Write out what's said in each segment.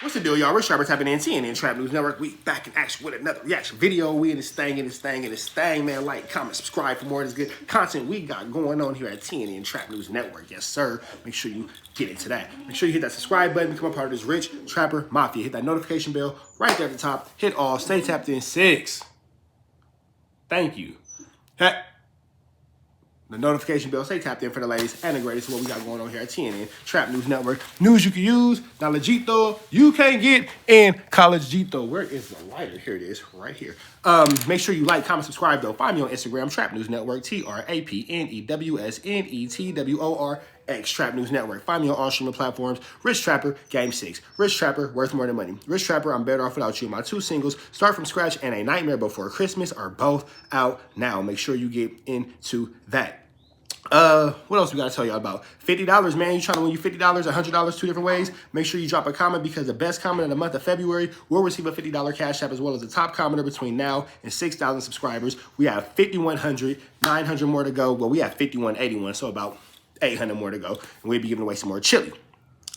What's the deal, y'all? Rich Trapper tapping in TNN Trap News Network. We back in action with another reaction video. We in this thing, man. Like, comment, subscribe for more of this good content we got going on here at TNN Trap News Network. Yes, sir. Make sure you get into that. Make sure you hit that subscribe button, become a part of this Rich Trapper Mafia. Hit that notification bell right there at the top. Hit all. Stay tapped in 6. Thank you. Hey. The notification bell, stay tapped in for the latest and the greatest of what we got going on here at TNN Trap News Network. News you can use, knowledgeito you can't get, and collegito. Where is the lighter? Here it is, right here. Make sure you like, comment, subscribe, though. Find me on Instagram, Trap News Network, TRAPNEWSNETWORX, Trap News Network. Find me on all streaming platforms. Rich Trapper, Game 6. Rich Trapper, Worth More Than Money. Rich Trapper, I'm Better Off Without You. My 2 singles, Start From Scratch and A Nightmare Before Christmas, are both out now. Make sure you get into that. What else we gotta tell y'all about? $50, man. You trying to win you $50, $100, 2 different ways. Make sure you drop a comment, because the best comment in the month of February will receive a $50 cash app, as well as the top commenter between now and 6,000 subscribers. We have 5,100, 900 more to go. Well, we have 5,181, so about 800 more to go. And we'll be giving away some more chili.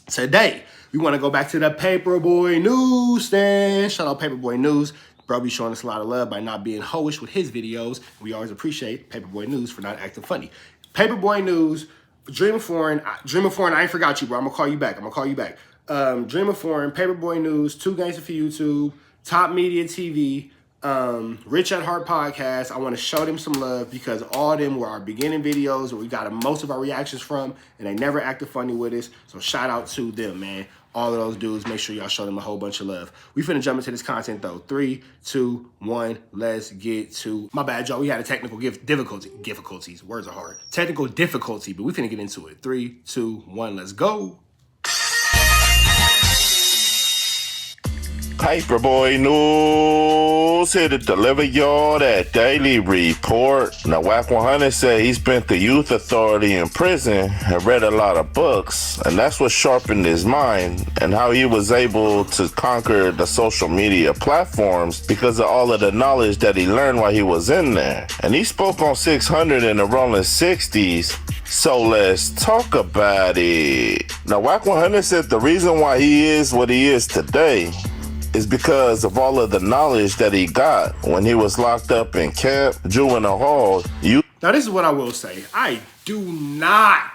Today, we want to go back to the Paperboy newsstand. Shout out Paperboy News. Bro be showing us a lot of love by not being hoish with his videos. We always appreciate Paperboy News for not acting funny. Paperboy News, Dream of Foreign, I ain't forgot you, bro. I'm gonna call you back. Dream of Foreign, Paperboy News, 2 Gangsta for YouTube, Top Media TV, Rich at Heart Podcast. I want to show them some love, because all of them were our beginning videos where we got most of our reactions from, and they never acted funny with us. So shout out to them, man. All of those dudes, make sure y'all show them a whole bunch of love. We finna jump into this content, though. 3, 2, 1, let's get to... My bad, y'all. We had a technical difficulties. Words are hard. Technical difficulty, but we finna get into it. 3, 2, 1, let's go. Paperboy News here to deliver y'all that daily report. Now, Wack 100 said he spent the youth authority in prison and read a lot of books, and that's what sharpened his mind, and how he was able to conquer the social media platforms because of all of the knowledge that he learned while he was in there. And he spoke on 600 in the rolling 60s. So let's talk about it. Now, Wack 100 said the reason why he is what he is today is because of all of the knowledge that he got when he was locked up in camp, juvenile hall. Now, this is what I will say. I do not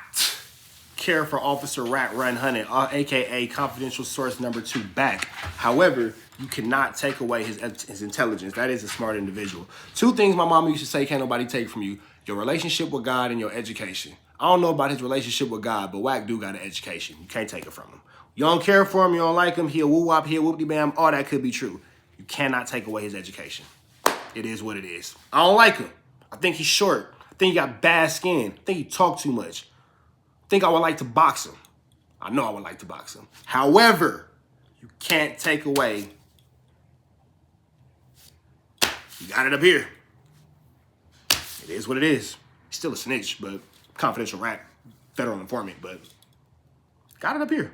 care for Officer Rat Run Hunted, a.k.a. confidential source number 2 back. However, you cannot take away his intelligence. That is a smart individual. 2 things my mama used to say can't nobody take from you: your relationship with God and your education. I don't know about his relationship with God, but Wack do got an education. You can't take it from him. You don't care for him, you don't like him, he'll woo-wop, he'll whoop-de-bam, all that could be true. You cannot take away his education. It is what it is. I don't like him. I think he's short. I think he got bad skin. I think he talk too much. I think I would like to box him. I know I would like to box him. However, you can't take away. You got it up here. It is what it is. He's still a snitch, but confidential rat, federal informant, but got it up here.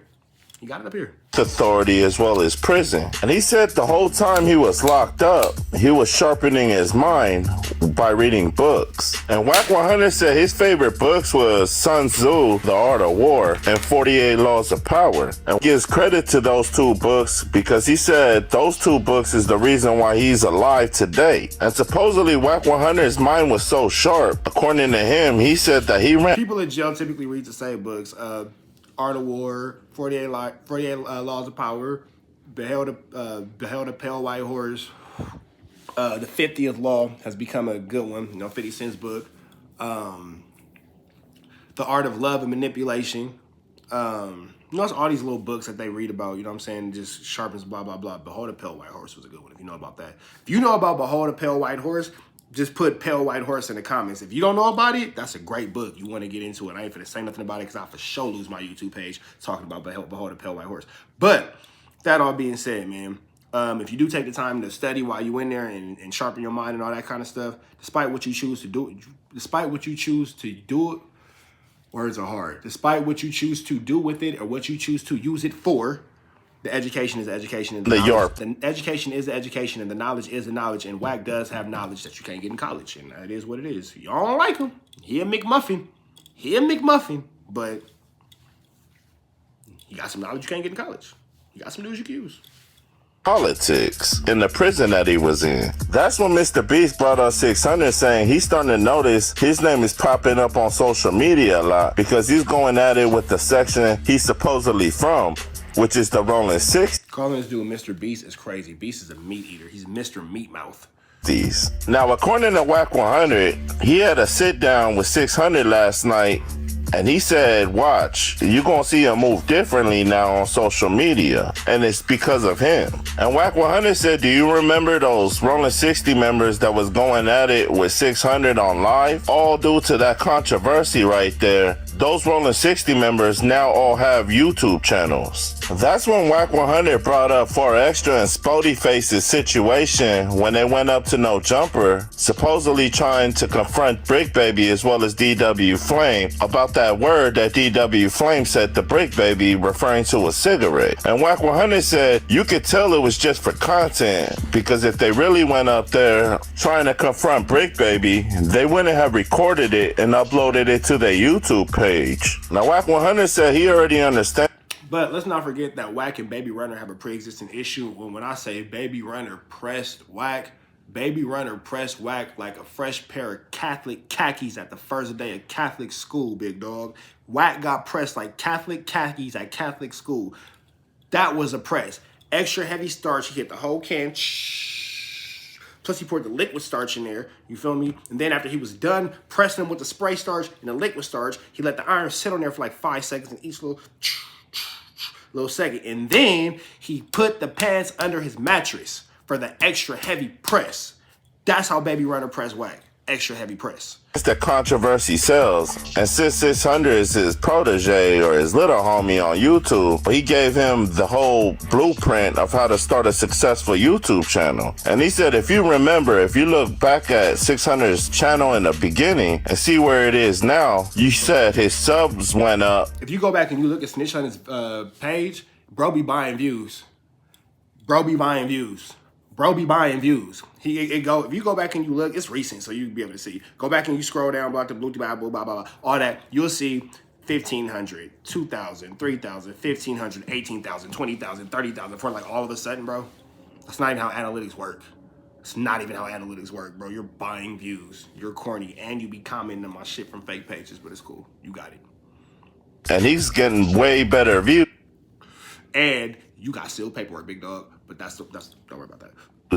He got it up here. Authority as well as prison. And he said the whole time he was locked up, he was sharpening his mind by reading books. And Wack 100 said his favorite books was Sun Tzu, The Art of War, and 48 Laws of Power. And gives credit to those 2 books because he said those 2 books is the reason why he's alive today. And supposedly Wack 100's mind was so sharp. According to him, he said that he ran... People in jail typically read the same books. Art of War, 48 Laws of Power, Beheld a Pale White Horse. The 50th Law has become a good one, 50 Cent's book. The Art of Love and Manipulation. It's all these little books that they read about, you know what I'm saying, just sharpens blah, blah, blah. Behold a Pale White Horse was a good one, if you know about that. If you know about Behold a Pale White Horse, just put Pale White Horse in the comments. If you don't know about it, that's a great book. You want to get into it. I ain't finna say nothing about it because I for sure lose my YouTube page talking about Behold a Pale White Horse. But that all being said, man, if you do take the time to study while you in there and sharpen your mind and all that kind of stuff, despite what you choose to do, words are hard. Despite what you choose to do with it or what you choose to use it for, the education is the education, and the education is the education, and the knowledge is the knowledge. And Wack does have knowledge that you can't get in college, and that is what it is. Y'all don't like him. He a McMuffin, but he got some knowledge you can't get in college. You got some dudes you can use. Politics in the prison that he was in. That's when Mr. Beast brought up 600, saying he's starting to notice his name is popping up on social media a lot because he's going at it with the section he's supposedly from, which is the Rolling 60s. Calling this dude Mr. Beast is crazy. Beast is a meat eater. He's Mr. Meat Mouth. Now, according to Wack 100, he had a sit down with 600 last night, and he said, watch, you're going to see him move differently now on social media, and it's because of him. And Wack 100 said, do you remember those Rolling 60 members that was going at it with 600 on live? All due to that controversy right there. Those Rolling 60 members now all have YouTube channels. That's when Wack 100 brought up 4Extra and Spody Face's situation when they went up to No Jumper, supposedly trying to confront Brick Baby as well as DW Flame about that word that DW Flame said to Brick Baby, referring to a cigarette. And Wack 100 said you could tell it was just for content, because if they really went up there trying to confront Brick Baby, they wouldn't have recorded it and uploaded it to their YouTube page. Now Wack 100 said he already understands. But let's not forget that Wack and Baby Runner have a pre-existing issue. When I say Baby Runner pressed Wack, Baby Runner pressed Wack like a fresh pair of Catholic khakis at the first day of Catholic school, big dog. Wack got pressed like Catholic khakis at Catholic school. That was a press. Extra heavy starch. He hit the whole can. Plus he poured the liquid starch in there. You feel me? And then after he was done pressing them with the spray starch and the liquid starch, he let the iron sit on there for like 5 seconds in each little second. And then he put the pants under his mattress for the extra heavy press. That's how Baby Runner press Wack. Extra heavy press. The controversy sells, and since 600 is his protege or his little homie on YouTube, he gave him the whole blueprint of how to start a successful YouTube channel. And he said, if you remember, if you look back at 600's channel in the beginning and see where it is now, you said his subs went up. If you go back and you look at Snitch on his page, bro be buying views. Bro be buying views. Bro be buying views. If you go back and you look, it's recent, so you'll be able to see. Go back and you scroll down, blah, blah, blah, blah, blah, blah, all that. You'll see 1,500, 2,000, 3,000, 1,500, 18,000, 20,000, 30,000. For like all of a sudden, bro, that's not even how analytics work. It's not even how analytics work, bro. You're buying views. You're corny, and you be commenting on my shit from fake pages, but it's cool. You got it. And he's getting way better views. And you got sealed paperwork, big dog. But that's don't worry about that.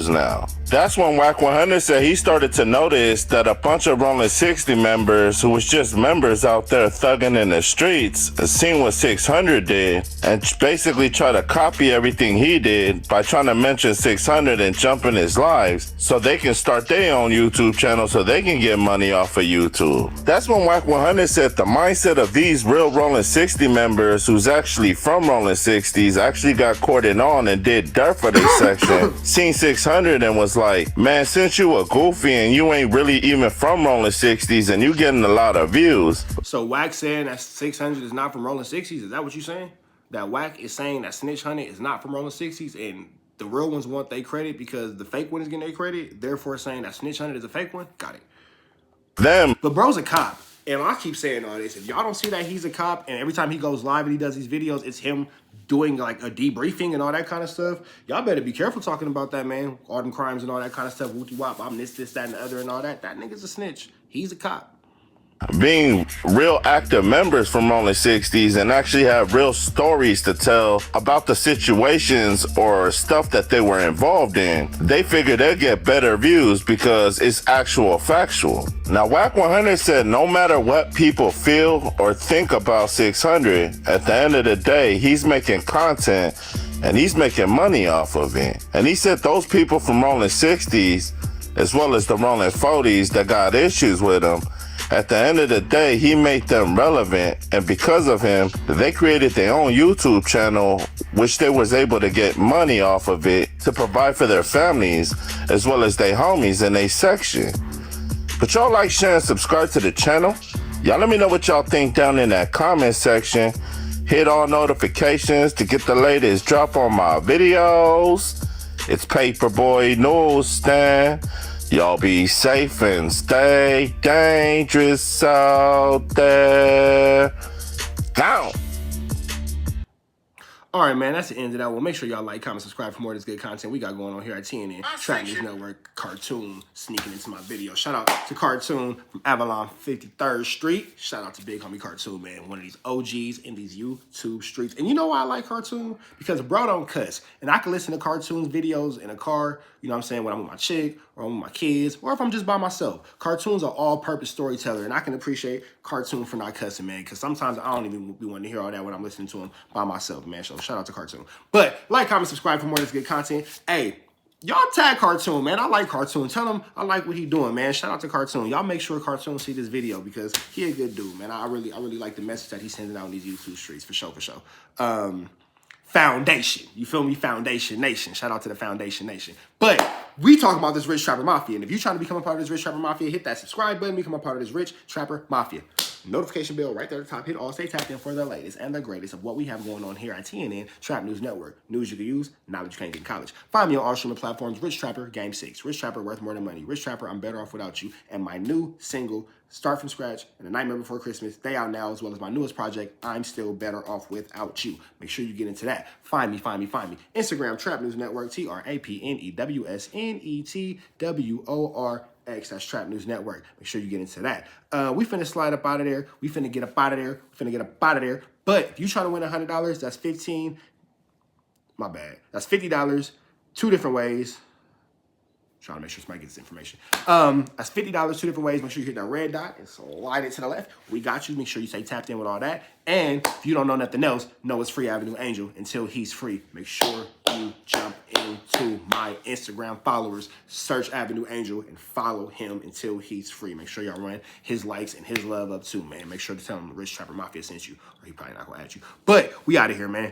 Now, that's when Wack 100 said he started to notice that a bunch of Rolling 60 members who was just members out there thugging in the streets seen what 600 did and basically try to copy everything he did by trying to mention 600 and jump in his lives so they can start their own YouTube channel so they can get money off of YouTube. That's when Wack 100 said the mindset of these real Rolling 60 members who's actually from Rolling 60s actually got courted on and did dirt for this section, seen 600 and was like, man, since you a goofy and you ain't really even from Rolling 60s and you getting a lot of views. So Wack saying that 600 is not from Rolling 60s? Is that what you saying? That Wack is saying that Snitch Hunter is not from Rolling 60s and the real ones want their credit because the fake one is getting their credit, therefore saying that Snitch Hunter is a fake one? Got it. But bro's a cop. And I keep saying all this. If y'all don't see that he's a cop and every time he goes live and he does these videos, it's him doing like a debriefing and all that kind of stuff, y'all better be careful talking about that, man. All them crimes and all that kind of stuff. Wooty wop, I'm this, that, and the other and all that. That nigga's a snitch. He's a cop. Being real active members from Rolling 60s and actually have real stories to tell about the situations or stuff that they were involved in, they figure they'll get better views because it's actual factual. Now, Wack 100 said no matter what people feel or think about 600, at the end of the day, he's making content and he's making money off of it. And he said those people from Rolling 60s, as well as the Rolling 40s that got issues with him, at the end of the day, he made them relevant, and because of him, they created their own YouTube channel, which they was able to get money off of it to provide for their families, as well as their homies in their section. But y'all like, share, and subscribe to the channel. Y'all let me know what y'all think down in that comment section. Hit all notifications to get the latest drop on my videos. It's Paperboy Newsstand. Y'all be safe and stay dangerous out there. Gone. All right, man, that's the end of that one. Make sure y'all like, comment, subscribe for more of this good content we got going on here at TNN Trap News Network. Cartoon sneaking into my video. Shout out to Cartoon from Avalon 53rd Street. Shout out to Big Homie Cartoon, man. One of these OGs in these YouTube streets. And you know why I like Cartoon? Because bro don't cuss. And I can listen to Cartoon's videos in a car, you know what I'm saying, when I'm with my chick, or I'm with my kids, or if I'm just by myself. Cartoon's an all-purpose storyteller, and I can appreciate Cartoon for not cussing, man, because sometimes I don't even be wanting to hear all that when I'm listening to him by myself, man. So shout out to Cartoon. But like, comment, subscribe for more of this good content. Hey, y'all tag Cartoon, man. I like Cartoon. Tell him I like what he doing, man. Shout out to Cartoon. Y'all make sure Cartoon see this video because he a good dude, man. I really like the message that he's sending out in these YouTube streets, for sure. Foundation. You feel me? Foundation Nation. Shout out to the Foundation Nation. But we talking about this Rich Trapper Mafia. And if you're trying to become a part of this Rich Trapper Mafia, hit that subscribe button. Become a part of this Rich Trapper Mafia. Notification bell right there at the top. Hit all. Stay tapped in for the latest and the greatest of what we have going on here at TNN Trap News Network. News you can use, knowledge you can't get in college. Find me on all streaming platforms. Rich Trapper, Game 6. Rich Trapper, worth more than money. Rich Trapper, I'm better off without you. And my new single, Start From Scratch, and The Nightmare Before Christmas, they out now, as well as my newest project, I'm Still Better Off Without You. Make sure you get into that. Find me. Instagram, Trap News Network, TRAPNEWSNETWORX. That's Trap News Network. Make sure you get into that. We finna slide up out of there. We finna get up out of there. But if you trying to win $100, that's 15. My bad. That's $50. 2 different ways. Trying to make sure somebody gets this information. That's $50, 2 different ways. Make sure you hit that red dot and slide it to the left. We got you. Make sure you stay tapped in with all that. And if you don't know nothing else, know it's free Avenue Angel until he's free. Make sure you jump into my Instagram followers. Search Avenue Angel and follow him until he's free. Make sure y'all run his likes and his love up too, man. Make sure to tell him the Rich Trapper Mafia sent you, or he probably not gonna add you. But we out of here, man.